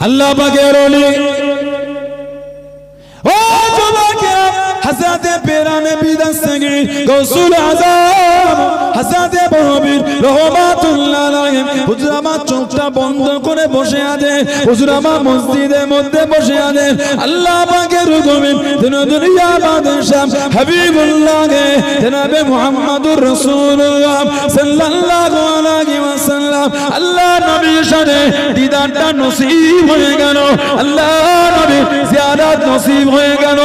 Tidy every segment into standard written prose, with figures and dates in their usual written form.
আল্লাহ পাকের ওলি ও যুবকেরা হযরত পেরানে বিদাসগি গৌসুল আযম হযরত বহবীর রহমাতুল্লাহ আলাইহি হুজুর আমার চোখটা বন্ধ করে বসে আছে হুজুর আমার মসজিদের মধ্যে বসে আছে আল্লাহ পাকের হুকুমে দুনিয়া বাদশাহ হাবিবুল্লাহ জনাবে মুহাম্মদুর রাসূলুল্লাহ সাল্লাল্লাহু আলাইহি ওয়াসাল্লাম আল্লাহ নবীর সাথে দিদারটা নসিব হয়ে গেল আল্লাহ নবীর জিয়ারত নসিব হয়ে গেল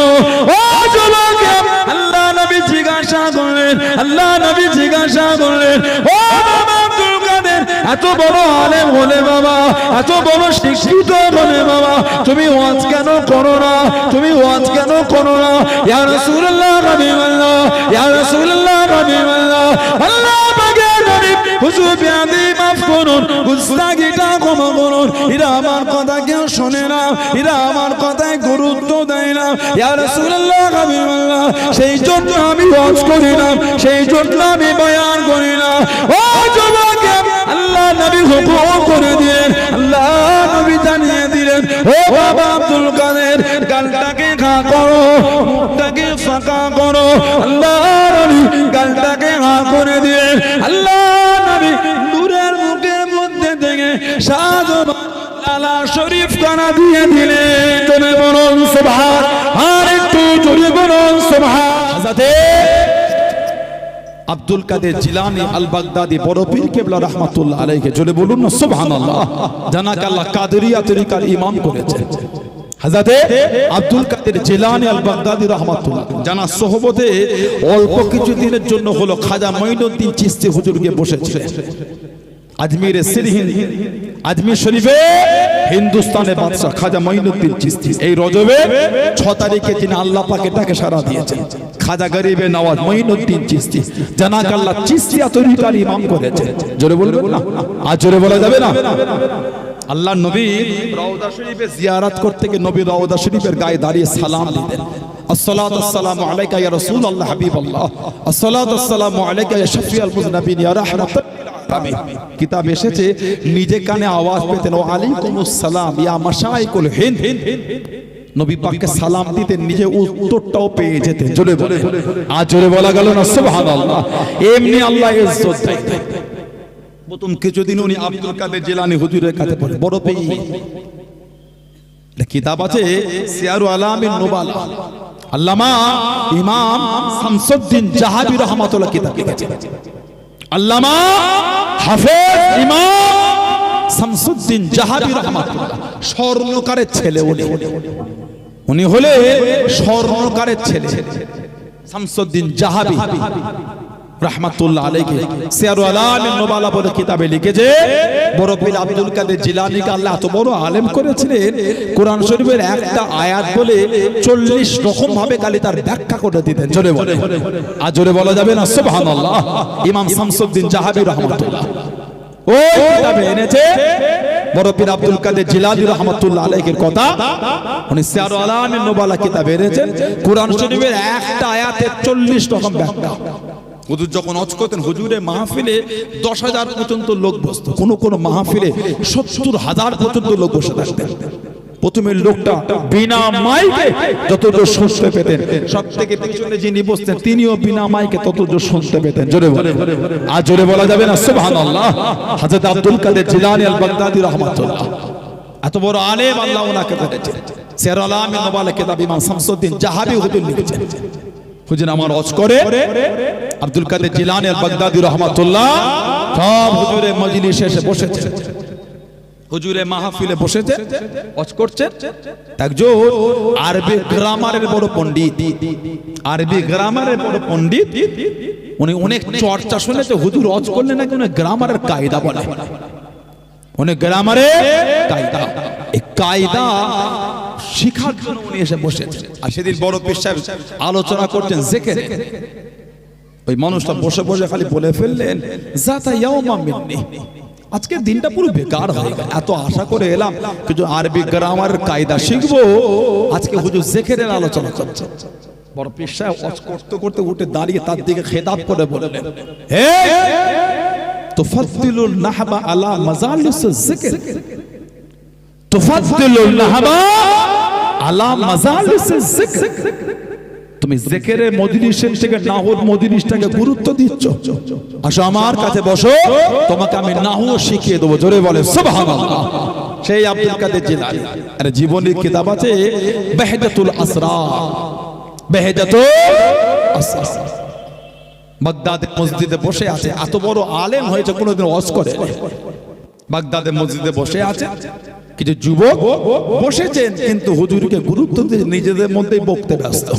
ও যুবকেরা আল্লাহ নবী জিজ্ঞাসা করলেন আল্লাহ নবী জিজ্ঞাসা করলেন ও বাবা আব্দুল কাদের এত বড় আলেম হলে বাবা এত বড় শিক্ষিত হলে বাবা তুমি ওয়াজ কেন করো না তুমি ওয়াজ কেন করো না ইয়া রাসূলুল্লাহ হাবিবাল্লাহ ইয়া রাসূলুল্লাহ হাবিবাল্লাহ আল্লাহ পাকের নবী হুজুর বিয়াদি মাফ করুন গুস্তাগিটা ক্ষমা করুন এরা আমার কথা কেউ শোনে না এরা আমার কথায় গুরুত্ব দেয় না ইয়া রাসূলুল্লাহ হাবিবাল্লাহ সেই জন্য আমি ওয়াজ করি না সেই জন্য আমি বয়ান করি না ও যুবকেরা আল্লাহ নবী হুকুম করে দিলেন আল্লাহ নবী জানিয়ে দিলেন ও বাবা আব্দুল কাদের গালটাকে খা করো মুখটাকে ফাঁকা করো আল্লাহ নবী গালটাকে খা করে দিলেন আল্লাহ নবী নূরের মুখের মধ্যে থেকে সাধু আলা শরীফ কানা দিয়ে দিলেন তুমি বলুন সুবহান আর একটু জোরে বলুন সুবহান হযরত আব্দুল কাদের জিলানী আল বাগদাদি বড় পীর কেবলা রাহমাতুল্লাহ আলাইহি জোরে বলুন না সুবহানাল্লাহ জানাক আল্লাহ কাদেরিয়া তরিকার ইমাম করেছেন হযরত আব্দুল কাদের জিলানী আল বাগদাদি রাহমাতুল্লাহ জানা সোহবতে অল্প কিছু দিনের জন্য হলো খাজা মঈনুদ্দিন চিশতি হুজুরকে বসেছিলেন আজমিরে সিরহিন আজমির শরীফে হিন্দুস্তানের বাদশা খাজা মঈনুদ্দিন চিশতি এই রজবে 6 তারিখে তিনি আল্লাহ পাক এটাকে সারা দিয়েছেন খাজা গরিবে নওয়াজ মঈনুদ্দিন চিশতি জানাক আল্লাহ চিশতিয়া তরিকার ইমাম করেছেন জোরে বলবেন না আজ জোরে বলা যাবে না আল্লাহ নবী রওজা শরীফে জিয়ারত করতে গিয়ে নবী রওজা শরীফের গায়ে দাঁড়িয়ে সালাম দিতেন আসসালাতু আসসালামু আলাইকা ইয়া রাসূলুল্লাহ হাবিবাল্লাহ আসসালাতু আসসালামু আলাইকা ইয়া শফিউল মুযনিবিন ইয়া রাহমাতুল কিতাব এসেছে নিজে কানে আওয়াজ পেতেন ওয়া আলাইকুমুস সালাম ইয়া মাশাইকুল হিন্দ নবী পাককে সালাম দিতেন নিজে উত্তরটাও পেয়ে যেতেন জোরে বলে আজ জোরে বলা গেল না সুবহানাল্লাহ এমনি আল্লাহ ইজ্জত দেয় প্রথম কিছুদিন উনি আব্দুল কাদের জিলানী হুজুরের কাছে পড়ে বড় পেয়ে কিতাব আছে সিয়ারু আলামিন নুবালা আল্লামা ইমাম শামসুদ্দিন জাহাবী রাহমাতুল্লাহ কিতাব লিখেছেন আল্লামা হাফেজ ইমাম শামসুদ্দিন জাহাবী রাহমাতুল্লাহ স্বর্ণকারের ছেলে উনি হলে স্বর্ণকারের ছেলে শামসুদ্দিন জাহাবী রাহমাতুল্লাহ আলাইহি সিয়ারু আলামিন নুবালা বলে কিতাবে লিখেছে বড় পীর আব্দুল কাদের জিলানীকে আল্লাহ এত বড় আলেম করেছিলেন কোরআন শরীফের একটা আয়াত বলে 40 রকম ভাবে খালি তার ব্যাখ্যা করে দিতেন জোরে বলে আজ জোরে বলা যাবে না সুবহানাল্লাহ ইমাম শামসুদ্দিন জাহাবী রাহমাতুল্লাহ ওই কিতাবে এনেছে বড় পীর আব্দুল কাদের জিলানী রাহমাতুল্লাহ আলাইহির কথা উনি সিয়ারু আলামিন নুবালা কিতাবে এনেছেন কোরআন শরীফের একটা আয়াতের 40 রকম ব্যাখ্যা হুজুর যখন ওয়াজ করতেন হুজুরের মাহফিলে 10,000 পর্যন্ত লোক বসতো কোন কোন মাহফিলে 70,000 পর্যন্ত লোক বসে থাকতেন প্রথমে লোকটা বিনা মাইকে যতদূর শুনতে পেতেন সবথেকে পিছনে যিনি বসতেন তিনিও বিনা মাইকে ততদূর শুনতে পেতেন জোরে বলে আজ জোরে বলা যাবে না সুবহানাল্লাহ হযরত আব্দুল কাদের জিলানী আল বাগদাদি রাহমাতুল্লাহ এত বড় আলেম আল্লাহ ওনাকে দিয়েছেন সিয়ারু আলামিন নুবালা কিতাব ইমাম শামসুদ্দিন জাহাবী হুজুর লিখেছেন হুজুর আমার ওয়াজ করে আব্দুল কাদের জিলানী আল বাগদাদি রাহমাতুল্লাহ সব হুজুরের মজলিসে এসে বসেছে হুজুরে মাহফিলে বসেছে ওয়াজ করছে একজন আরবি গ্রামারের বড় পণ্ডিত আরবি গ্রামারের বড় পণ্ডিত উনি অনেক চর্চা শুনেছে হুজুর ওয়াজ করলে নাকি উনি গ্রামারের কায়দা বলে উনি গ্রামারে কায়দা এই কায়দা শিখার জন্য উনি এসে বসেছে আর সেদিন বড় পীর সাহেব আলোচনা করছেন জিকির ওই মানুষটা বসে বসে খালি বলে ফেললেন জাতা ইয়াউমা মিন্নি আজকের দিনটা পুরো বেকার হয়ে গেল এত আশা করে এলাম কিছু আরবি গ্রামারের কায়দা শিখবো আজকে হুজুর জিকিরের আলোচনা করছে বড় পীর সাহেব ওয়াজ করতে করতে উঠে দাঁড়িয়ে তার দিকে খেতাব করে বললেন হে তুফাদ্দিলুন নাহবা আলা মাজালিস জিকির তুফাদ্দিলুল লাহবা আলা মাজালিসিজ যিকর, তুমি জিকিরের মজলিসের থেকে নাহর মজলিসটাকে গুরুত্ব দিচ্ছ। আসো আমার কাছে বসো, তোমাকে আমি নাহু শিখিয়ে দেবো। জোরে বলে সুবহানাল্লাহ। সেই আব্দুল কাদের জিলানী এর জীবনের কিতাব আছে বাহজাতুল আসরার, বাহজাতুল আসরার। বাগদাদের মসজিদে বসে আছে, এত বড় আলেম হয়েছে, কোনোদিন ওয়াজ করে বাগদাদের মসজিদে বসে আছে, কিছু যুবক বসেছেন কিন্তু হুজুরকে গুরুত্ব দিয়ে নিজেদের মধ্যেই বকতে ব্যস্ত।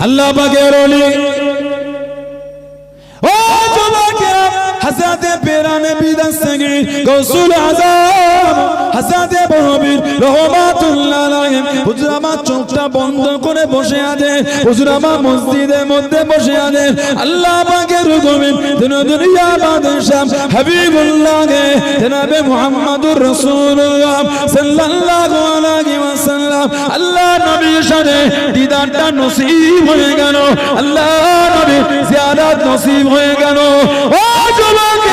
আল্লাহ পাকের ওলি ও জবাকে হাসাতে পেরানে বিদাসগে গৌসুল আযম হাসাতে বহবীর রহমাতুল্লাহ আলাইহি হুজুর আমার চোখটা বন্ধ করে বসে আছে, হুজুর আমার মসজিদের মধ্যে বসে আছে। আল্লাহ পাকের হুকুমে দুনিয়া বাদশাহ হাবিবুল্লাহ জনাবে মুহাম্মদুর রাসূলুল্লাহ সাল্লাল্লাহু আলাইহি ওয়াসাল্লাম আল্লাহ নবীর সাথে দিদারটা নসিব হয়ে গেল, আল্লাহ নবীর জিয়ারত নসিব হয়ে গেল। ও যুবক,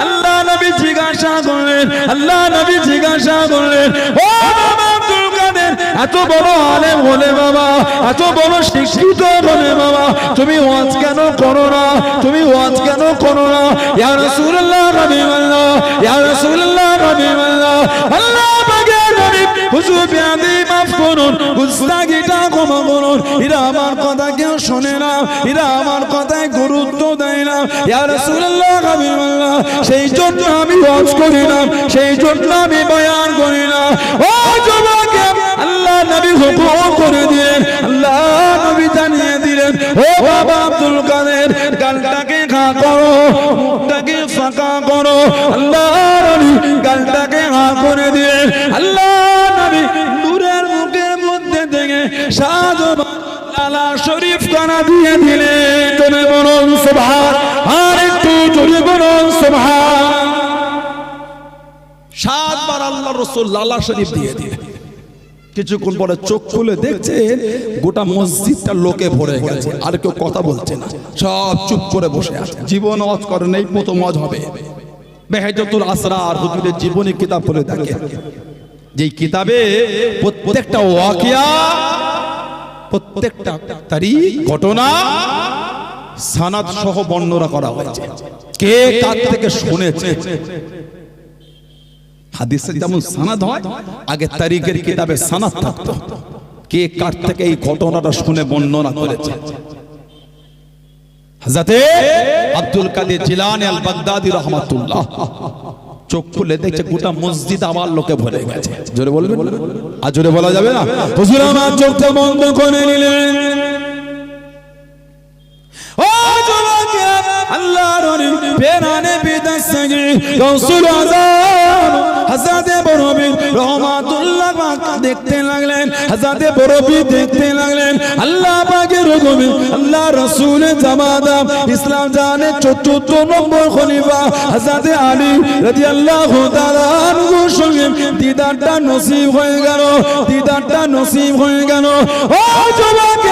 আল্লাহ নবী জিজ্ঞাসা করলেন, আল্লাহ নবী জিজ্ঞাসা করলেন, ও বাবা আব্দুল কাদের, এত বড় আলেম হলে বাবা, এত বড় শিক্ষিত হলে বাবা, তুমি ওয়াজ কেন করো না? তুমি ওয়াজ কেন করো না? ইয়া রাসূলুল্লাহ হাবিবাল্লাহ, ইয়া রাসূলুল্লাহ হাবিবাল্লাহ, আল্লাহ পাকের নবী হুজুর বিয়াদি মাফ করুন, গুস্তাগিটা ক্ষমা করুন, এরা আমার কথা কেউ শোনে না, এরা আমার কথায় গুরুত্ব দেয় না। ইয়া রাসূলুল্লাহ হাবিবাল্লাহ, সেই জন্য আমি ওয়াজ করি না, সেই জন্য আমি বয়ান করি না। ও যুবক, আল্লাহ নবী হুকুম করে দিলেন, আল্লাহ নবী জানিয়ে দিলেন, ও বাবা আব্দুল কাদের, গালটাকে খা করো, মুখটাকে ফাঁকা করো। আল্লাহ নবী গালটাকে খা করে দিলেন। আল্লাহ নবী নূরের মুখের মধ্যে থেকে সাজবা লালা শরীফ কানা দিয়ে দিলেন। তুমি বলুন সুবহান, আর একটু জোরে বলুন সুবহান। 7 বার আল্লাহ রাসূল লালা শরীফ দিয়ে দিলেন। কিছুক্ষণ পরে চোখ খুলে দেখছেন গোটা মসজিদটা লোকে ভরে গেছে, আর কেউ কথা বলছে না, সব চুপ করে বসে আছে। জীবন ওয়াজ করে নেই, প্রথম ওয়াজ হবে। বাহজাতুল আসরার হুজুরের জীবনী কিতাব পড়ে দেখেন, যেই কিতাবে প্রত্যেকটা ওয়াকিয়া, প্রত্যেকটা তারিখ, ঘটনা, সানাদ সহ বর্ণনা করা হয়েছে, কে কার থেকে শুনেছে। হাদিসে যেমন সানাদ হয়, আগে তারিখের কিতাবে সানাদ থাকতো, কে কার থেকে এই ঘটনাটা শুনে বর্ণনা করেছে। হযরতে আব্দুল কাদের জিলানী আল বাগদাদী রাহমাতুল্লাহ চোখ খুলে দেখছে গোটা মসজিদ আমার লোকে ভরে গেছে। জোরে বলবেন, আর জোরে বলা যাবে না? হুজুর আমার চোখটা বন্ধ করে নিলেন। ও যুবক, আল্লাহর ওলি পেরানে বিদাসগে গৌসুল আযম হযরতে বরবী রহমাতুল্লাহ দেখতে লাগলেন, হযরতে বরবী দেখতে লাগলেন। আল্লাহ পাকের হুকুমে আল্লাহ রাসূলের জামাতা ইসলাম জানের ৪র্থ নম্বর খলিফা হযরতে আলী রাদিয়াল্লাহু তাআলা আনহুর সঙ্গে দিদারটা নসিব হয়ে গেল, দিদারটা নসিব হয়ে গেল। ও যুবক,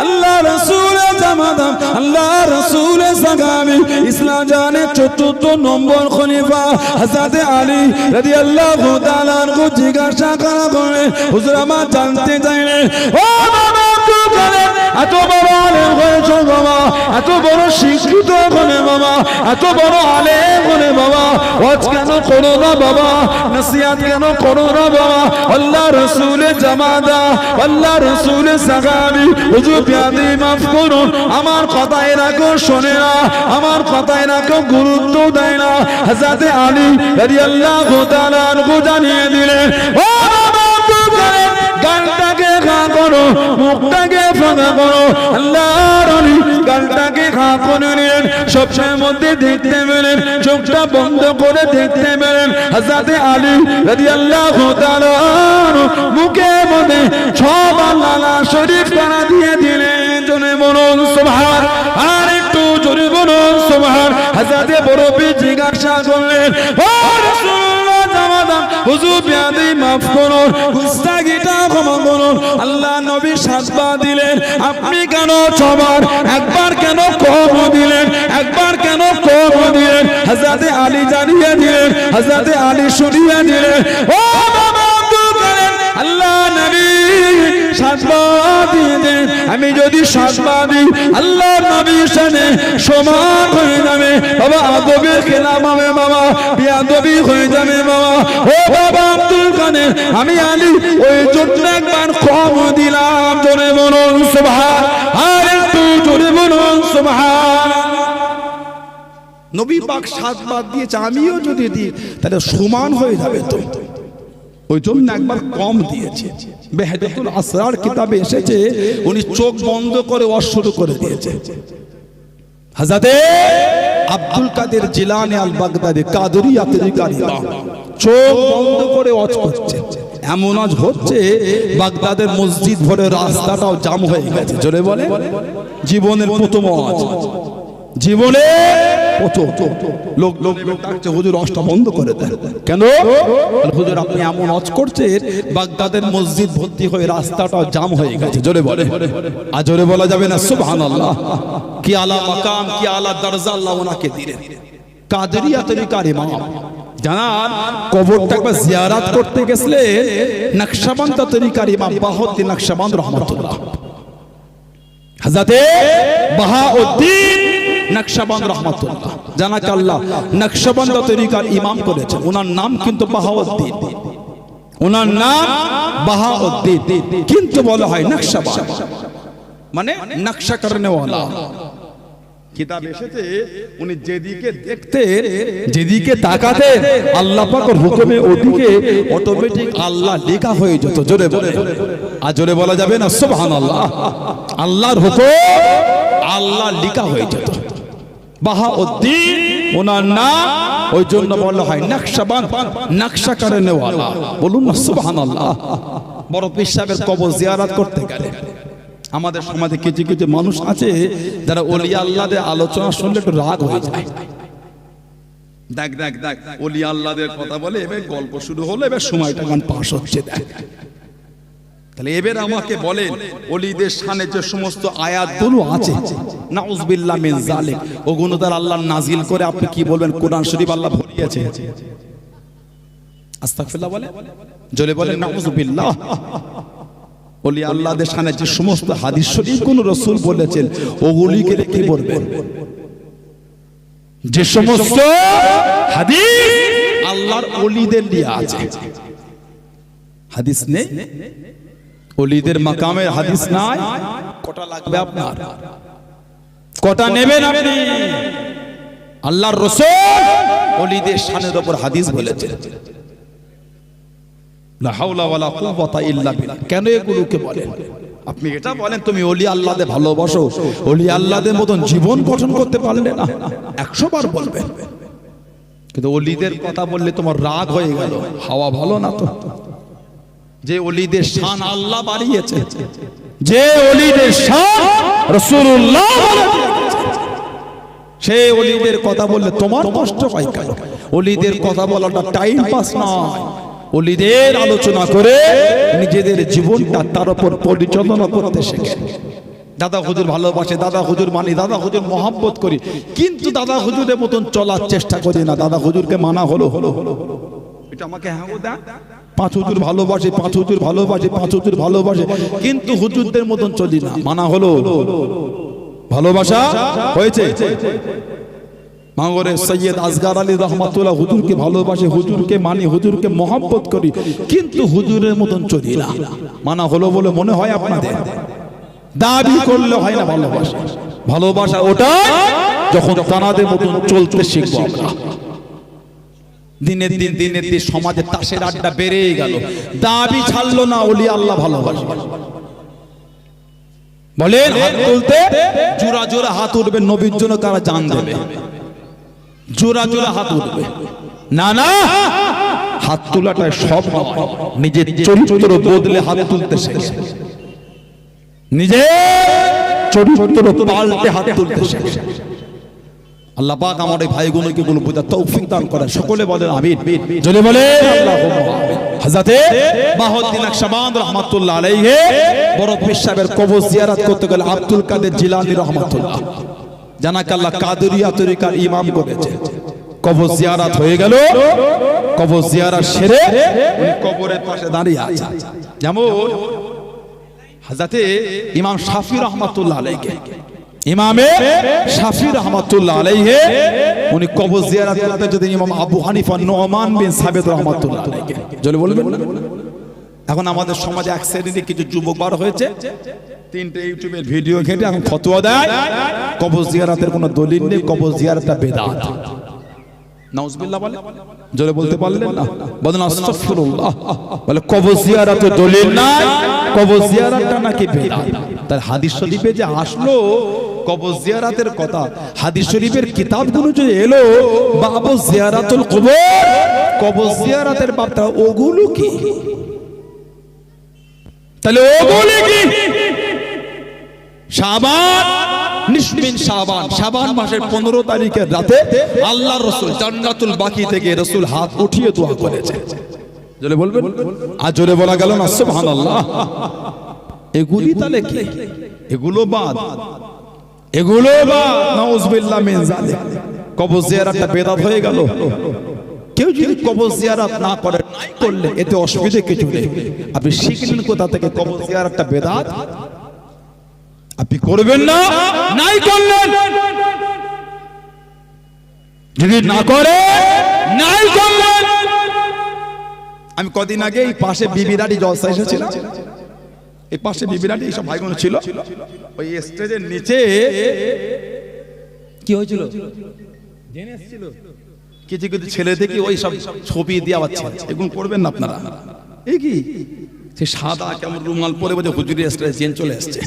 আল্লাহ রাসূলের জামাতা, আল্লাহ রাসূলের সাহাবী ইসলাম জানের ৪র্থ নম্বর খলিফা হযরতে আলী রাদিয়াল্লাহু তাআলা আনহু জিজ্ঞাসা করা করে, হুজুর আমার জানতে চাইলেন, ও বাবা আব্দুল কাদের, এত বড় আলেম হয়েছো বাবা, এত বড় শিক্ষিত হলে বাবা, এত বড় আলেম হলে বাবা, ওয়াজ কেন করো না বাবা, নসিহত কেন করো না বাবা? আল্লাহ রাসূলের জামাতা, আল্লাহ রাসূলের সাহাবী হুজুর বিয়াদি মাফ করুন, আমার কথা এরা কেউ শোনে না, আমার কথা এরা কেউ গুরুত্ব দেয় না। হযরতে আলী রাদিয়াল্লাহু তাআলা আনহু জানিয়ে দিলেন, ও বাবা আব্দুল কাদের, গালটাকে খা করো, মুখটাকে ফাঁকা করো। আল্লাহর ওলি গালটাকে খা করে নিলেন। সবসময়ের মধ্যে দেখতে পেলেন, চোখটা বন্ধ করে দেখতে পেলেন, হযরতে আলী রাদিয়াল্লাহু তাআলা মুখের মধ্যে 6 বার লালা শরীফ কানা দিয়ে দিলেন। জোরে বলুন সুবহান, আর একটু জোরে বলুন সুবহান। হযরতে বরবী জিজ্ঞাসা করলেন, ও রাসূলুল্লাহ জামাতা, হুজুর বিয়াদি মাফ করুন, গুস্তাগিটা ক্ষমা করুন। আল্লাহ নবী 7 বার দিলেন, আপনি কেন 6 বার? একবার কেন কম দিলেন? একবার কেন কম দিলেন? হযরতে আলী জানিয়ে দিলেন, হযরতে আলী শুনিয়ে দিলেন, ও বাবা আব্দুল আমি যদি সাজদা দিই আল্লাহ নবীর শানে সমান হয়ে যাবে বাবা, আদবের খেলাফ হবে বাবা, বেয়াদবি হয়ে যাবে বাবা। ও বাবা আব্দুল কাদের, আমি আলী ওই জন্য একবার কম দিলাম, জোরে বলুন সুবহান, আর একটু জোরে বলুন সুবহান। নবী পাক সাজদা দিয়েছে, আমিও যদি দিই তাহলে সমান হয়ে যাবে, তো ওই জন্য একবার কম দিয়েছে। বেহেদাতুল আসরার কিতাবে এসেছে উনি চোখ বন্ধ করে ওয়াজ শুরু করে দিয়েছে। হযরতে আব্দুল কাদের জিলানী আল বাগদাদি কাদরিয়া তরিকার ইমাম চোখ বন্ধ করে ওয়াজ করছে, এমন ওয়াজ হচ্ছে বাগদাদের মসজিদ ভরে রাস্তাটাও জাম হয়ে গেছে। জোরে বলে, জীবনের প্রথম ওয়াজ, জীবনে লোক লোক ডাকছে হুজুর ওয়াজটা বন্ধ করে দেন। কেন? হুজুর আপনি এমন ওয়াজ করছেন বাগদাদের মসজিদ ভর্তি হয়ে রাস্তাটাও জাম হয়ে গেছে। জোরে বলে, আর জোরে বলা যাবে না সুবহানাল্লাহ। কি আলা মাকাম, কি আলা দরজা আল্লাহ ওনাকে দিলেন। কাদরিয়া তরিকার ইমাম জানান, কবরটা একবার জিয়ারত করতে গেছিলেন নকশবন্দ তরিকার ইমাম বাহাউদ্দিন নকশবন্দ রহমাতুল্লাহ, হযরতে বাহাউদ্দিন নকশবন্দ রহমাতুল্লাহ জানাকে আল্লাহ নকশবন্দ তরিকার ইমাম করেছেন। ওনার নাম কিন্তু বাহাউদ্দিন, ওনার নাম বাহাউদ্দিন, কিন্তু বলা হয় নকশবন্দ মানে নকশা করনে ওয়ালা। কিতাব এসেছে উনি যেদিকে দেখতেন, যেদিকে তাকাতেন আল্লাহ পাকের হুকুমে ওদিকে অটোমেটিক আল্লাহ লেখা হয়ে যেত। জোরে বলে, আর জোরে বলা যাবে না সুবহানাল্লাহ। আল্লাহর হুকুম আল্লাহ লেখা হয়ে যেত। বাহাউদ্দিন ওনার নাম, ওই জন্য বলা হয় নকশবন্দ, নকশা করনে ওয়ালা। বলুন না সুবহানাল্লাহ। বড় পীর সাহেবের কবর জিয়ারত করতে গেলে আমাদের সমাজে কিছু কিছু মানুষ আছে যারা ওলিয়া আল্লাহদের আলোচনা শুনলে একটু রাগ হয়ে যায়। দেখ দেখ দেখ ওলিয়া আল্লাহদের কথা বলে, এবার গল্প শুরু হলো, এবার সময়টা গান পাস হচ্ছে। দেখ তাহলে এবার আমাকে বলেন ওলিদের শানে যে সমস্ত আয়াতগুলো আছে নাউযুবিল্লাহ মিন যালিক, ওগুলো তার আল্লাহ নাজিল করে আপনি কি বলবেন কোরআন শরীফ আল্লাহ ভরিয়েছে? আস্তাগফিরুল্লাহ বলে, জোরে বলেন নাউযুবিল্লাহ। ওলিয়া আল্লাহদের শানে যে সমস্ত হাদিস শরীফ কোন রাসূল বলেছেন ওগুলিকে কি বলবেন? যে সমস্ত হাদিস আল্লাহর ওলিদের নিয়ে আছে, হাদিস নেই ওলিদের মাকামের হাদিস নাই, কটা লাগবে আপনার? কটা নেবেন আপনি? আল্লাহর রাসূল ওলিদের শানের উপর হাদিস বলেছেন। লা হাওলা ওয়ালা কুওয়াতা ইল্লা বিল্লাহ। কেন এগুলোকে বলেন? আপনি এটা বলেন তুমি ওলি আল্লাহদের ভালোবাসো, ওলি আল্লাহদের মতন জীবন গঠন করতে পারলে না, 100 বার বলবেন, কিন্তু ওলিদের কথা বললে তোমার রাগ হয়ে গেল। হাওয়া ভালো না তো। যে ওলিদের শান আল্লাহ বাড়িয়েছে, যে ওলিদের শান রাসূলুল্লাহ সেই ওলিদের কথা বললে তোমার কষ্ট হয় কেন? ওলিদের কথা বলাটা টাইম পাস নয়। ওলিদের আলোচনা করে নিজেদের জীবনটা তার উপর পরিচালনা করতে শেখে। দাদা হুজুর ভালোবাসে, দাদা হুজুর মানি, দাদা হুজুর মহব্বত করি, কিন্তু দাদা হুজুরের মতন চলার চেষ্টা করি না। দাদা হুজুরকে মানা হলো হলো হলো এটা আমাকে হ্যাঁ দা, 5 হুজুর ভালোবাসে, 5 হুজুর ভালোবাসে, 5 হুজুর ভালোবাসে, কিন্তু হুজুরদের মতন চলি না। মানা হলো, ভালোবাসা হয়েছে। মাগরে সৈয়দ আসগার আলী রহমাতুল্লাহ হুজুরকে ভালোবাসে, হুজুরকে মানি, হুজুরকে মহব্বত করি, কিন্তু হুজুরের মতন চলি না। মানা হলো বলে মনে হয় আপনাদের? দাবি করলে হয় না ভালোবাসা। ভালোবাসা ওটা যখন তানাদের মতন চলতে শিখবো আমরা। দিনের দিন সমাজে তাসের আড্ডা বেড়েই গেল, দাবি ছাড়লো না ওলি আল্লাহ ভালোবাসে। বলেন হাত তুলতে জোড়া জোড়া হাত উঠবে, নবীর জন্য কারা জান দেবে? জোড়া জোড়া হাত উঠবে না, না হাত তোলাটা সব নিজের চরিত্র বদলে হাত তুলতে শেখে, নিজের চরিত্র পাল্টে হাত তুলতে শেখে। আল্লাহ পাক আমার এই ভাইগুলোকে গুলো বোঝার তৌফিক দান করেন। সকলে বলেন আমিন। জোরে বলেন আল্লাহুম্মা আমিন। হযরতে বাহাউদ্দিন নকশবন্দ রাহমাতুল্লাহ আলাইহি বড় পীর সাহেবের কবর জিয়ারত করতে গেলে আব্দুল কাদের জিলানী রাহমাতুল্লাহ জানাকে আল্লাহ কাদরিয়া তরিকার ইমাম করেছে। কবর জিয়ারত হয়ে গেল, কবর জিয়ারত সেরে উনি কবরের পাশে দাঁড়িয়ে আছেন। যেমন হযরতে ইমাম শাফি রাহমাতুল্লাহ আলাইহি, ইমামে শাফি রাহমাতুল্লাহ আলাইহি উনি কবর জিয়ারত করতে যেতেন ইমাম আবু হানিফা নুমান বিন সাবিত রাহমাতুল্লাহ আলাইহি। জলে বলবেন। এখন আমাদের সমাজে এক শ্রেণীর কিছু যুবক বার হয়েছে, তিনটে ইউটিউবের ভিডিও ঘেটে এখন ফতোয়া দেয় কবর জিয়ারতের কোনো দলিল নেই, কবর জিয়ারতটা বেদাত। নাউজুবিল্লাহ বলে, জোরে বলতে পারলেন না? বলেন আস্তাগফিরুল্লাহ। বলে কবর জিয়ারতের দলিল নাই, কবর জিয়ারতটা নাকি বেদাত। তার হাদিস শরীফে যে আসলো কবর জিয়ারতের কথা, হাদিস শরীফের কিতাবগুলো যে এলো বাবু জিয়ারাতুল কবর, কবর জিয়ারতের বাবটা ওগুলো কি? তাহলে ওগুলো কি? শাবান, নিসমিন শাবান, শাবান মাসের 15 তারিখের রাতে আল্লাহর রাসূল জান্নাতুল বাকি থেকে রাসূল হাত উঠিয়ে দোয়া করেছে। জোরে বলবেন। আর জোরে বলা গেল না সুবহানাল্লাহ। এগুলি তাহলে কি? এগুলো বাদ, এগুলো বাদ। নাউজুবিল্লাহ মিন যালিক। কবর জিয়ারতটা বেদাত হয়ে গেল। কেউ যদি কবর জিয়ারত না করে, নাই করলে এতে অসুবিধা কিছু নেই। আপনি শিখলেন কোথা থেকে কবর জিয়ারতটা বেদাত? আপনি করবেন না, নাই করলেন। যদি না করে, নাই করলেন। আমি কদিন আগে এই পাশে বিবিরাটি জলসা এসেছিলাম, এই পাশে বিবিরাটি সব ভাইবোন ছিল, ওই স্টেজের নিচে কি হয়েছিল জেনে এসেছিল কিছু কিছু ছেলে দেখি ওই সব ছবি দিয়ে আবার এগুলো করবেন না আপনারা। এই কি সে সাদা কেমন রুমাল পরে বলে হুজুরের স্টেজে জেন চলে আসছে।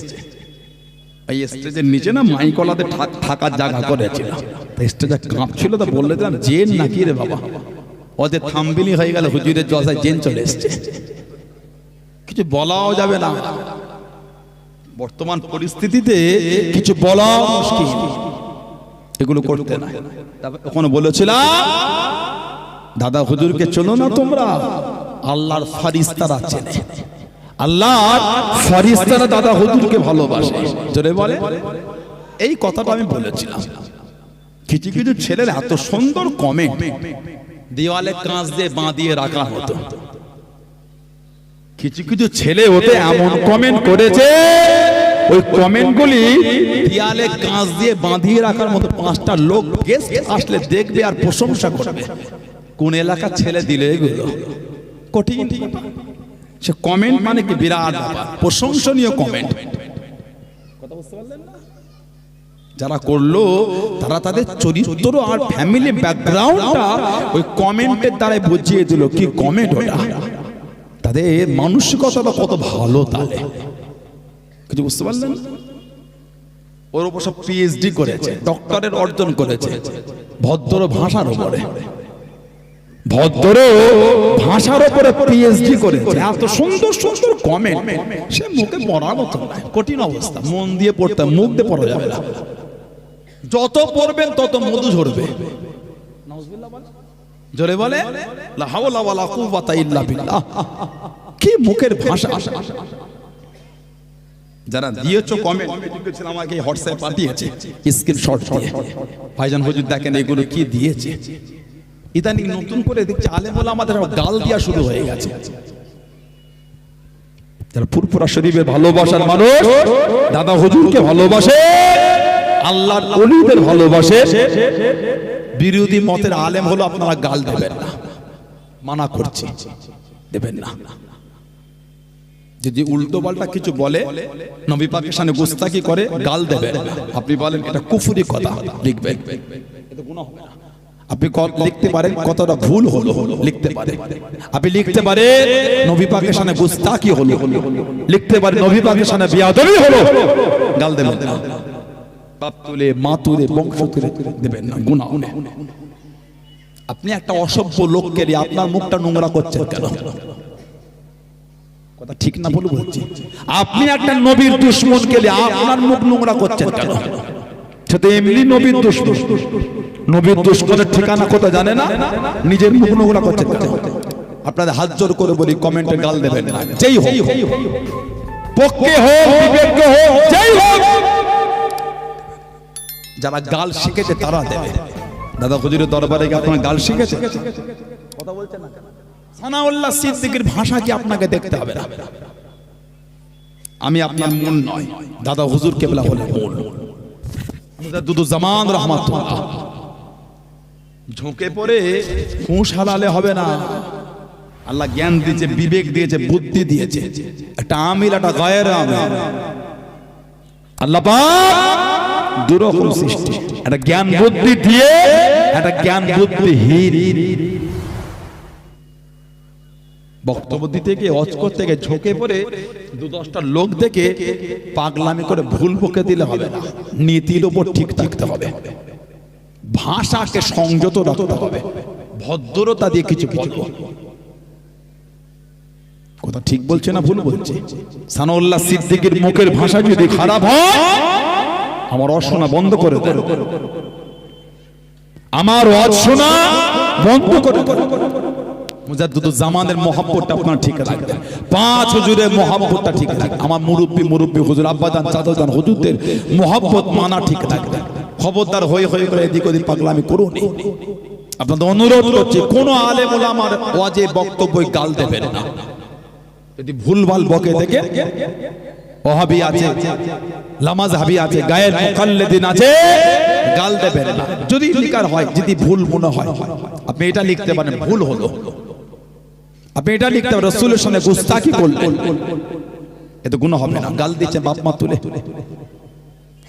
এই স্টেজের নিচে না মাইকলাতে থাকার জায়গা করেছিল, স্টেজে কাঁপছিল। তা বললে জেন নাকি রে বাবা, ওদের থামবিলি হয়ে গেল হুজুরের জলসায় জেন চলে এসছে। কিছু বলাও যাবে না, বর্তমান পরিস্থিতিতে কিছু বলা মুশকিল, এগুলো করতে না। ওখানে বলেছিলাম দাদা হুজুরকে চলো না তোমরা, আল্লাহর ফারিস্তারা চেনে, আল্লাহর ফারিস্তারা দাদা হুজুরকে ভালোবাসে। জোরে বলে। এই কথাটা আমি বলেছিলাম। কিছু কিছু ছেলের এত সুন্দর কমেন্ট দেওয়ালে কাঁচ দিয়ে বাঁধিয়ে রাখা হতো। কিছু কিছু ছেলে ওতে এমন কমেন্ট করেছে, ওই কমেন্টগুলি দেওয়ালে কাঁচ দিয়ে বাঁধিয়ে রাখার মতো 5টা লোক গেস্ট আসলে দেখবে আর প্রশংসা করবে। কোন এলাকার ছেলে দিলে এগুলো? কঠিন। সে কমেন্ট মানে কি বিরাট ব্যাপার, প্রশংসনীয় কমেন্ট। কথা বুঝতে পারলেন না? যারা করলো তারা তাদের চরিত্র আর ফ্যামিলি ব্যাকগ্রাউন্ডটা ওই কমেন্টের দ্বারা বুঝিয়ে দিল। কি কমেন্ট ওটা, তাদের মানসিকতাটা কত ভালো। তাহলে কিছু বুঝতে পারলেন? ওর উপর সব পিএইচডি করেছে, ডক্টরের অর্জন করেছে ভদ্র ভাষার উপরে, ভদ্র ভাষার উপরে পিএইচডি করেছে। এত সুন্দর সুন্দর কমেন্ট, সে মুখে পড়ার মতো না। কঠিন অবস্থা, মন দিয়ে পড়তে, মুখ দিয়ে পড়া যাবে না। যত পড়বেন তত মধু ঝরবে। জোরে বলে লা হাওলা ওয়ালা কুওয়াতা ইল্লা বিল্লাহ। কি মুখের ভাষা। যারা দিয়েছো কমেন্ট, ছিল আমাকে হোয়াটসঅ্যাপ পাঠিয়েছে স্ক্রিনশট দিয়ে, ভাইজান হুজুর দেখেন এগুলো কি দিয়েছে। ইদানিং নতুন করে দেখছি আলেম ওলামাদের গাল দিয়া শুরু হয়ে গেছে। যারা ফুরফুরা শরীফের ভালোবাসার মানুষ, দাদা হুজুরকে ভালোবাসে, আল্লাহর ওলিদের ভালোবাসে, বিরোধী মতের আলেম হলো আপনারা গাল দেবেন না, মানা করছি, দেবেন না। যদি উল্টো পাল্টা কিছু বলে, নবী পাকের সামনে গুস্তাখি করে, গাল দেবেন না। আপনি বলেন এটা কুফরি কথা, লিখবেন, এটা গুনাহ হবে না। আপনি লিখতে পারেন কতটা ভুল হলো, লিখতে পারেন। আপনি লিখতে পারেন নবী পাকের সামনে গুস্তাখি হলো, লিখতে পারেন নবী পাকের সামনে বেয়াদবি হলো, গাল দেবেন না। বাপ তুলে, মা তুলে, বংশ তুলে দেবেন না, গুনাহ। আপনি একটা অসভ্য লোককে দিয়ে আপনার মুখটা নোংরা করছেন কেন? কথা ঠিক না বলে বলছি। আপনি একটা নবীর দুশমনকে দিয়ে আপনার মুখ নোংরা করছেন কেন? সেটা এমনি নবীর দুশমন। নবীর দুশমনের ঠিকানা কোথায় জানে না, নিজের মুখ নোংরা করছেন কেন? আপনাদের হাত জোর করে বলি, কমেন্টে গাল দেবেন না। যেই হোক, পক্ষে হোক, বিপক্ষে হোক, যেই হোক, যারা গাল শিখেছে তারা দেবে। দাদা হুজুরের দরবারে কি আপনারা গাল শিখেছে? কথা বলছেন না কেন? সানাউল্লাহ সিদ্দিকীর ভাষা কি আপনাকে দেখতে হবে না? আমি আপনার মন নয়, দাদা হুজুর কেবলা হলে মন। মুজাদ্দিদুজ্জামান রাহমাতুল্লাহ ঝুঁকে পড়ে হুঁশ হারালে হবে না। আল্লাহ জ্ঞান দিয়েছে, বিবেক দিয়েছে, বুদ্ধি দিয়েছে, একটা আমিল একটা গায়ের আমিল। আল্লাহ পাক দুরকম সৃষ্টি, একটা জ্ঞান বুদ্ধি দিয়ে একটা জ্ঞান বুদ্ধিহীন। বক্তব্য দিতে গিয়ে অজ করতে গিয়ে ঝুঁকে পড়ে 2-10টা লোক দেখে পাগলামি করে ভুল বকে দিলে হবে না। নীতির উপর ঠিক থাকতে হবে, ভাষাকে সংযত রাখতে হবে, ভদ্রতা দিয়ে কিছু বলবো। কথা ঠিক বলছে না ভুল বলছে? সানাউল্লাহ সিদ্দিকীর মুখের ভাষা যদি খারাপ হয় আমার অশোনা বন্ধ করে দেন, আমার ওয়াজ শোনা বন্ধ করে দেন। মুজাদ্দিদুজ্জামানের মহব্বতটা আপনারা ঠিক রাখবেন, 5 হুজুরের মহব্বতটা ঠিক রাখবেন, আমার মুরব্বি হুজুর আব্বাজান চাচাজান হুজুরদের মহব্বত মানা ঠিক রাখবেন। খবরদার হয়ে করে এদিক ওদিক পাগলামি করুন। আপনাদের অনুরোধ করছি কোন আলেম ওলামার ওয়াজে বক্তব্যে গাল দেবেন না। যদি ভুলভাল বকে থেকে ওহাবি আছে, লামাযহাবি আছে, গায়ের মুকাল্লিদিন আছে, গাল দেবেন না। যদি লিখার হয়, যদি ভুল মনে হয় আপনি এটা লিখতে পারেন ভুল হলো, আপনি এটা লিখতে পারেন রাসূলের সামনে গুস্তাখি করলেন, এতে গুনাহ হবে না। গাল দিচ্ছে বাপ মা তুলে,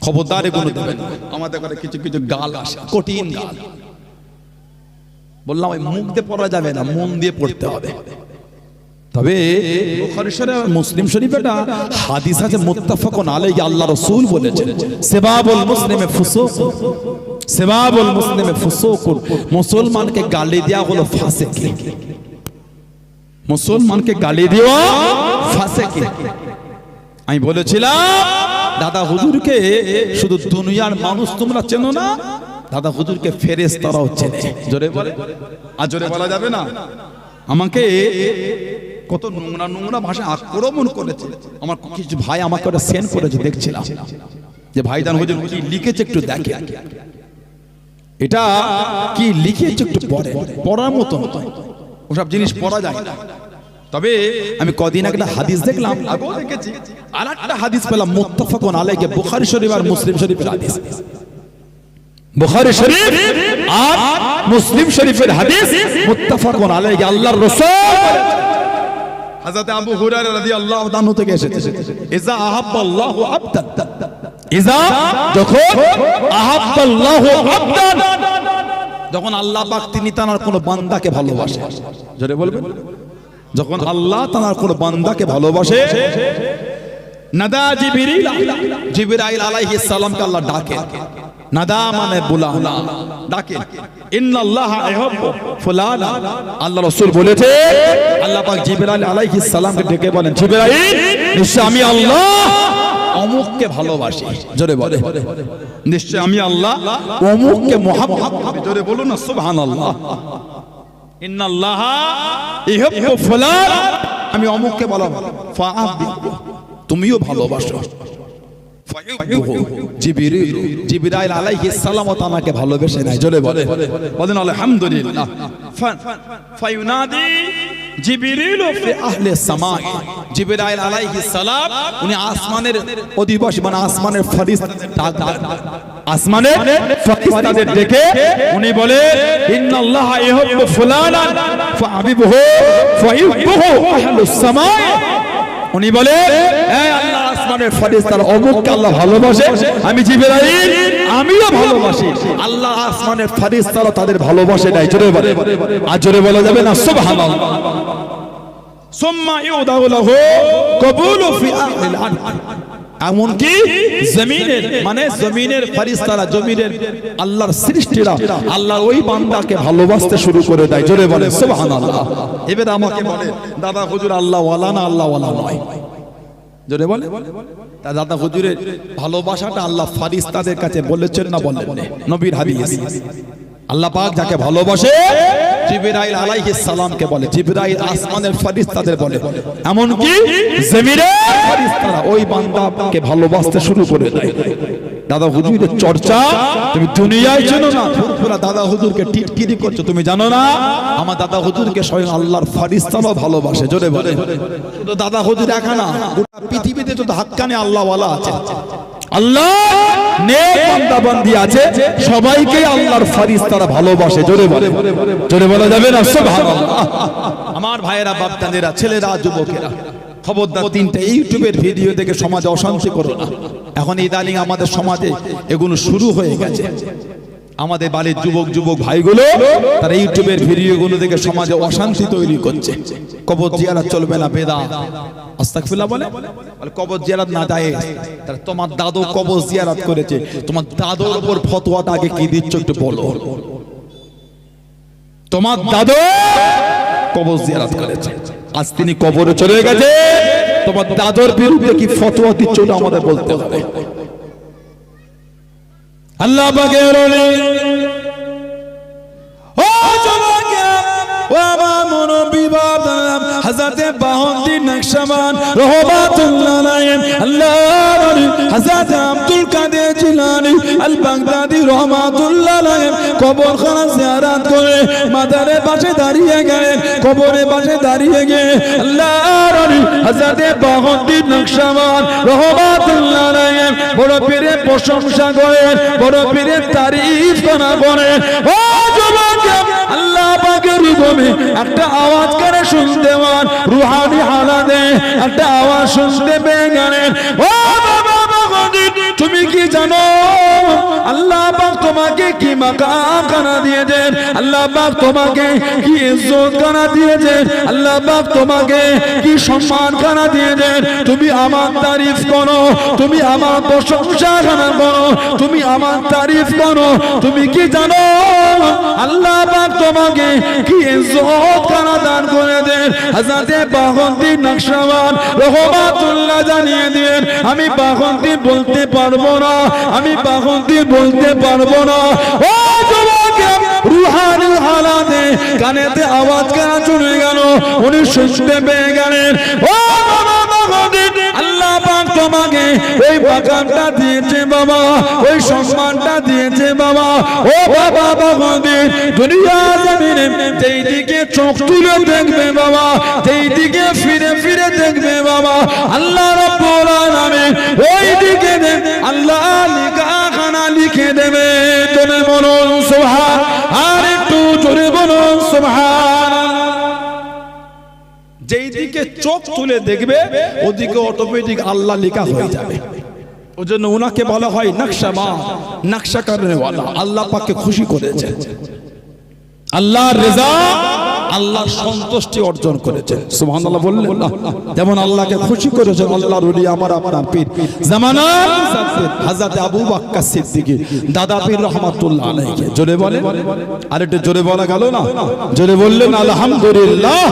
খবরদার এগুলো দেবেন। আমাদের ঘরে কিছু কিছু গাল আসে, কঠিন গাল। বললাম ওই মুখ দিয়ে পড়া যাবে না, মন দিয়ে পড়তে হবে। তবে বুখারী শরীফ মুসলিম শরীফে একটা হাদিস আছে মুত্তাফাকুন আলাইহি, আল্লাহ রাসূল বলেছেন সিবাবুল মুসলিমে ফুসুক, সিবাবুল মুসলিমে ফুসুক, মুসলমানকে গালি দেওয়া হলো ফাসিকি, মুসলমানকে গালি দেওয়া ফাসিকি। আমি বলেছিলাম দাদা হুজুরকে শুধু দুনিয়ার মানুষ তোমরা চেনো না, দাদা হুজুরকে ফেরেশতারাও চেনে। জোরে বলে, আর জোরে বলা যাবে না। আমাকে কত নোংরা নোংরা ভাষা আক্রমণ করেছে। আমার কিছু ভাই আমাকে ওটা সেন্ড করেছে, দেখছিলাম যে ভাইজান হুজুর কি লিখেছে একটু দেখে, এটা কি লিখেছে একটু পড়ে, পড়ার মতো ওসব জিনিস পড়া যায় না। তবে আমি কদিন আগে একটা হাদিস দেখলাম, আগেও দেখেছি, আর একটা হাদিস পেলাম মুত্তাফাকুন আলাইহি, বুখারী শরীফ আর মুসলিম শরীফের হাদিস। বুখারী শরীফ আর মুসলিম শরীফের হাদিস মুত্তাফাকুন আলাইহি, আল্লাহর রাসূল হযরত আবু হুরায়রা রাদিয়াল্লাহু তাআলা থেকে এসেছে, ইজা আহাব্বাল্লাহু আবদান, ইজা যখন আহাব্বাল্লাহু আবদান, যখন আল্লাহ পাক তিনি তার কোন বান্দাকে ভালোবাসে। জোরে বলবেন, যখন আল্লাহ তার কোন বান্দাকে ভালোবাসে, নাদা জিবরিল, জিবরাইল আলাইহিস সালামকে আল্লাহ ডাকে। নাদা মানে বুলানা, ডাকে। ইন্নাল্লাহা ইউহিব্বু ফুলানা, আল্লাহ রাসূল বলেছে আল্লাহ পাক জিবরাইল আলাইহিস সালামকে ডেকে বলেন, জিবরাইল নিশ্চয় আমি আল্লাহ অমুককে ভালোবাসি। জোরে বলে, নিশ্চয় আমি আল্লাহ অমুককে মহব্বত করি। জোরে বলুন না সুবহানাল্লাহ। ইন্নাল্লাহা ইউহিব্বু ফুলানা, আমি অমুককে ভালোবাসি, ফাআবিহু, তুমিও ভালোবাসো। জিবরাইল আলাইহিস সালাম তাকে ভালোবেসে নাই। জোরে বলে, বলেন আলহামদুলিল্লাহ। ফায়ুনাদি জিবরিল ফি আহলি সামা, জিবরাইল আলাইহিস সালাম উনি আসমানের অধিবাসী, মানে আসমানের ফেরেশতা, আসমানের ফেরেশতাদের ডেকে উনি বলে ইন্নাল্লাহা ইউহিব্বু ফুলানান ফাহাবিবহু ফায়ুহিব্বুহু আহলুস সামা। উনি বলে এই আল্লাহ আসমানের ফেরেশতারা অমুককে আল্লাহ ভালোবাসে, আমি জিবরাইল আমিও ভালোবাসি। আল্লাহ আসমানের ফেরেশতারা তাদের ভালোবাসে নাই। জোরে বলে, আর জোরে বলা যাবে না সুবহানাল্লাহ। সুম্মা ইউদাউ লাহু কবুলু ফি আহলিল আরদ, এমনকি জমিনের, মানে জমিনের ফেরেশতারা, জমিনের আল্লাহর সৃষ্টিরা আল্লাহর ওই বান্দাকে ভালোবাসতে শুরু করে দেয়। জোরে বলে সুবহানাল্লাহ। এবারে আমাকে বলে দাদা হুজুর আল্লাহ ওয়ালা না আল্লাহ ওয়ালা নয়? জোরে বলে, তা দাদা হুজুরের ভালোবাসাটা আল্লাহ ফেরেশতাদের কাছে বলেছেন না বলেন? নবীর হাদিস, আল্লাহ পাক যাকে ভালোবাসে জিবরাইল আলাইহিস সালামকে বলে, জিবরাইল আসমানের ফেরেশতাদের বলে, এমনকি জমিনের ফেরেশতারা ওই বান্দাকে ভালোবাসতে শুরু করে দেয়। দাদা হুজুরের চর্চা তুমি দুনিয়ায় চেনো না, পুরো দাদা হুজুরকে টিটকিরি করছো, তুমি জানো না আমার দাদা হুজুরকে স্বয়ং আল্লাহর ফেরেশতারাও ভালোবাসে। জোরে বলে, শুধু দাদা হুজুর একা না, গোটা পৃথিবীতে তো হাক্কানে আল্লাহওয়ালা আছে, আল্লাহ নেক বান্দা বান্দি আছে, সবাইকে আল্লাহর ফেরেশতারা ভালোবাসে। জোরে বলে, জোরে বলা যাবে না সুবহানাল্লাহ। আমার ভাইয়েরা, বাপদাদেরা, ছেলেরা, যুবকেরা, খবরদার তিনটা ইউটিউবের ভিডিও দেখে সমাজে অশান্তি করো না। এখন ইদানিং আমাদের সমাজে এগুলো শুরু হয়ে গেছে। আমাদের বাড়ির যুবক ভাইগুলো তারা ইউটিউবের ভিডিওগুলো দেখে সমাজে অশান্তি তৈরি করছে। কবর জিয়ারত চলবে না, বেদাত। আস্তাগফিরুল্লাহ বলে কবর জিয়ারত না যায়। তারা তোমার দাদু কবর জিয়ারত করেছে, তোমার দাদুর উপর ফতোয়াটা আগে কি দিচ্ছ একটু বলো। তোমার দাদু কবর জিয়ারত করেছে, আজ তিনি কবরে চলে গেছে, তোমার দাদুর বিরুদ্ধে কি ফতোয়া দিচ্ছ ওটা আমাদের বলতে হবে। আল্লাহ পাকের ওলি ও জবাকে ও আমার মুরব্বি বাবা হযরতে বাহউদ্দিন নকশবন্দ রহমাতুল্লাহ আলাইহি, আল্লাহর ওলি হযরত আব্দুল কাদের জিলানী আল বাগদাদি রহমাতুল্লাহ আলাইহি কবরখানা জিয়ারত করে মাজারে পাশে দাঁড়িয়ে গেলেন। কবরের পাশে দাঁড়িয়ে গিয়ে আল্লাহর ওলি হযরতে বাহউদ্দিন নকশবন্দ রহমাতুল্লাহ আলাইহি বড় পীরের প্রশংসা করেন, বড় পীরের তারিফ করেন। ও যুবক, আল্লাহ পাকের হুকুমে একটা আওয়াজ করে শুনতে পান, রুহানি হালাতে একটা আওয়াজ শুনতে পেয়ে গেলেন। ও বাবা, তুমি কি জানো আল্লাহ পাক তোমাকে কি মাকাম খানা দিয়েছেন? আল্লাহ পাক তোমাকে কি ইজ্জত খানা দিয়েছেন? আল্লাহ পাক তোমাকে কি সম্মান খানা দিয়েছেন? তুমি আমার তারিফ করো, তুমি আমার প্রশংসা খানা করো, তুমি আমার তারিফ করো। তুমি কি জানো আল্লাহ পাক তোমাকে কি ইজ্জত খানা দান করে দেন? হযরত বাহউদ্দিন নকশবন্দ রহমাতুল্লাহ জানিয়ে দেন, আমি বাহউদ্দিন বলতে পারবো না, আমি বাহউদ্দিন বলতে পারবো না। ও যুবক, রুহানি হালাতে কানেতে আওয়াজ কেন চলে গেল? উনি শুনতে পেয়ে গেলেন। ও বাবা বাহউদ্দিন, আল্লাহ পাক তোমাকে ওই মাকামটা দিয়েছে বাবা, ওই সম্মানটা দিয়েছে বাবা। ও বাবা বাহউদ্দিন, দুনিয়া জমিনে যেই দিকে চোখ তুলে দেখবে বাবা, যেই দিকে ফিরে ফিরে দেখবে বাবা, আল্লাহ রাব্বুল আলামিন ওই দিকে আল্লাহ লিখাখানা লিখে দেবে। জোরে বলুন সুবহান, আর একটু জোরে বলুন সুবহান। যেই দিকে চোখ তুলে দেখবে ওদিকে অটোমেটিক আল্লাহ লেখা হয়ে যাবে। ওই জন্য ওনাকে বলা হয় নকশাবা, নকশা করনে ওয়ালা। আল্লাহ পাককে খুশি করেছে, আল্লাহর রেজা, আল্লাহর সন্তুষ্টি অর্জন করেছেন। সুবহানাল্লাহ বললেন না? যেমন আল্লাহকে খুশি করেছেন আল্লাহর ওলি আমার আপনার পীর জামানার হযরত আবু বকর সিদ্দিকী দাদা পীর রহমাতুল্লাহ আলাইহি। জোরে বলেন, আর একটু জোরে বলা গেল না? জোরে বললেন আলহামদুলিল্লাহ।